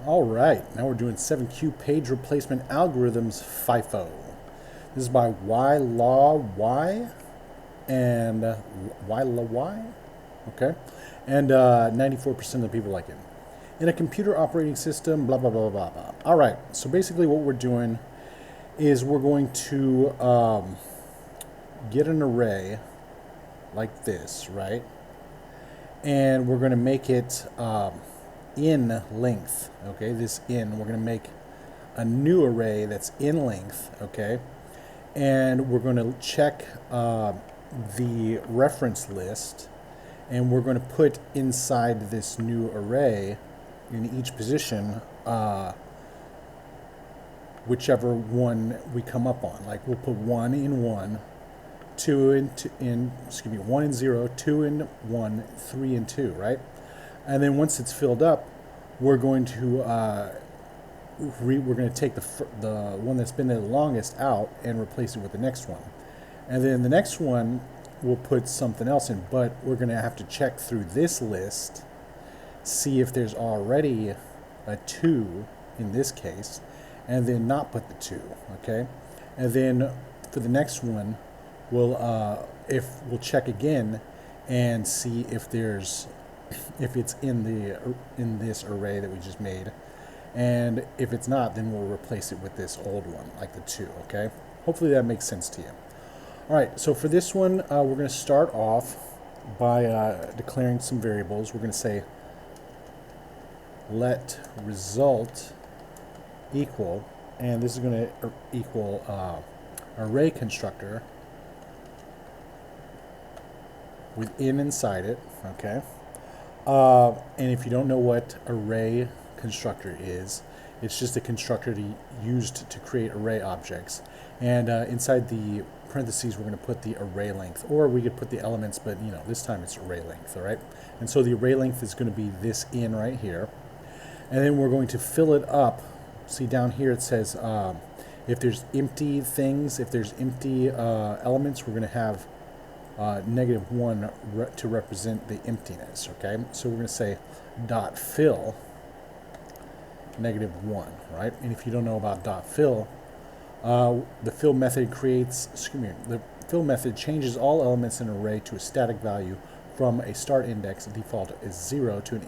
All right, now we're doing 7Q page replacement algorithms FIFO. This is by Y Law Y and Y Law Y, okay, and 94% of the people like it. In a computer operating system, blah blah blah blah blah. All right, so basically what we're doing is we're going to get an array like this, right? And we're going to make it in length, okay? This in, we're going to make a new array that's in length, okay? And we're going to check the reference list, and we're going to put inside this new array in each position whichever one we come up on. Like we'll put 1 in 1, 2 in 1 in 0, 2 in 1, 3 in 2, right? And then once it's filled up, we're going to take the one that's been there the longest out and replace it with the next one. And then the next one we'll put something else in, but we're going to have to check through this list, see if there's already a 2 in this case, and then not put the 2, okay? And then for the next one, we'll check again and see if it's in this array that we just made, and if it's not, then we'll replace it with this old one, like the 2, okay? Hopefully that makes sense to you. All right, so for this one, we're going to start off by declaring some variables. We're going to say let result equal, and this is going to equal array constructor with in inside it, okay? And if you don't know what array constructor is, it's just a constructor used to create array objects. And inside the parentheses, we're going to put the array length, or we could put the elements, but you know, this time it's array length, all right? And so the array length is going to be this in right here. And then we're going to fill it up. See down here it says if there's empty things, if there's empty elements, we're going to have -1 to represent the emptiness, okay? So we're going to say dot fill -1, right? And if you don't know about dot fill, the fill method the fill method changes all elements in an array to a static value from a start index, default is 0, to an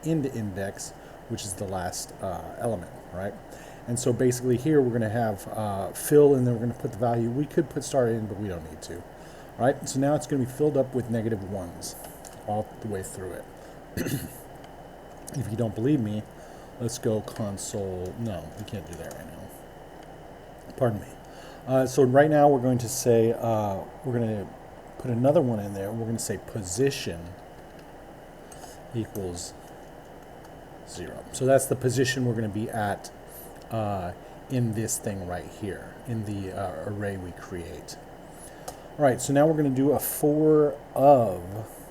end index, which is the last element, right? And so basically here we're going to have fill, and then we're going to put the value. We could put start in, but we don't need to. All right, so now it's going to be filled up with -1s all the way through it. If you don't believe me, let's go console. No, we can't do that right now. Pardon me. So right now we're going to say, we're going to put another one in there. We're going to say position equals 0. So that's the position we're going to be at in this thing right here, in the array we create. All right, so now we're going to do a for of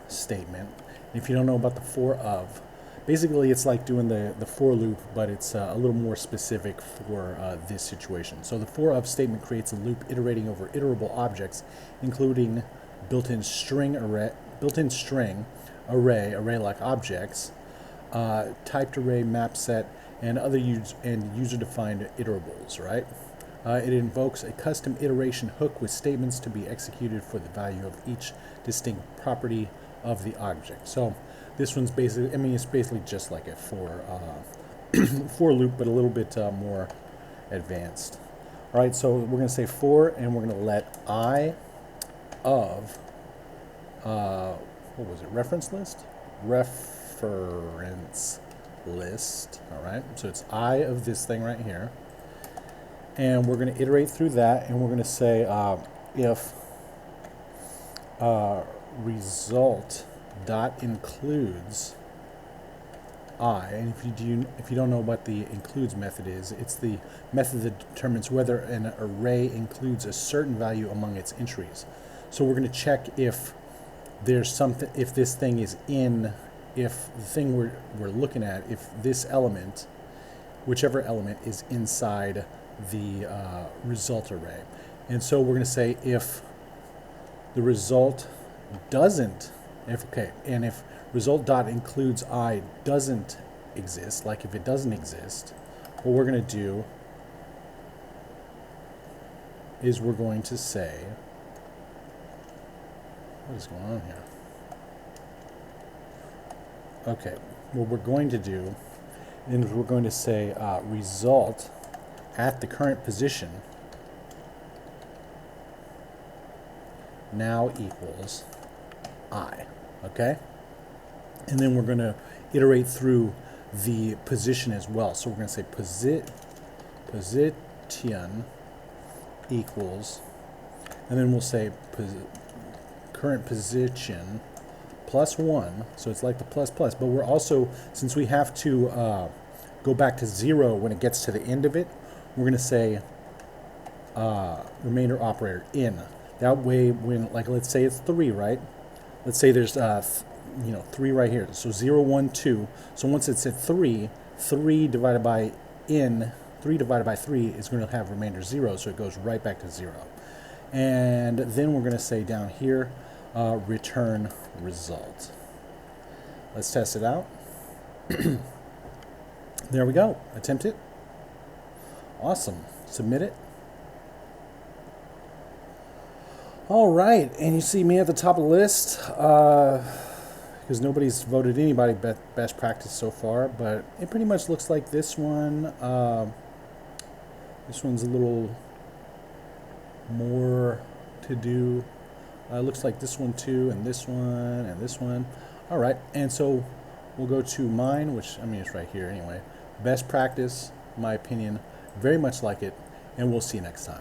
statement. If you don't know about the for of, basically it's like doing the for loop, but it's a little more specific for this situation. So the for of statement creates a loop iterating over iterable objects, including built-in string array-like objects, typed array, map set, and other user-defined iterables, right? It invokes a custom iteration hook with statements to be executed for the value of each distinct property of the object. So this one's basically, I mean, it's basically just like a for loop, but a little bit more advanced. All right, so we're going to say for, and we're going to let I of, what was it, reference list? Reference list, all right? So it's I of this thing right here. And we're going to iterate through that, and we're going to say if result dot includes I, and if you don't know what the includes method is, it's the method that determines whether an array includes a certain value among its entries. So we're going to check if there's something, if this thing is in, if the thing we're looking at, if this element, whichever element, is inside the result array. And so we're going to say if the result doesn't, if result dot includes I doesn't exist, like if it doesn't exist, what we're going to do is we're going to say, what is going on here? Okay, what we're going to do is we're going to say result at the current position now equals I, okay? And then we're going to iterate through the position as well. So we're going to say position equals, and then we'll say current position plus 1, so it's like the plus plus, but we're also, since we have to go back to 0 when it gets to the end of it, we're going to say remainder operator in. That way, when, like, let's say it's 3, right? Let's say there's 3 right here, so 0, 1, 2. So once it's at 3, 3 divided by 3 divided by 3 is going to have remainder 0, so it goes right back to 0. And then we're going to say down here, return result. Let's test it out. There we go. Attempt it. Awesome. Submit it. All right, and you see me at the top of the list because nobody's voted anybody best practice so far, but it pretty much looks like this one. This one's a little more to do. Looks like this one too, and this one, and this one. All right, and so we'll go to mine, which, I mean, it's right here anyway. Best practice, in my opinion, very much like it, and we'll see you next time.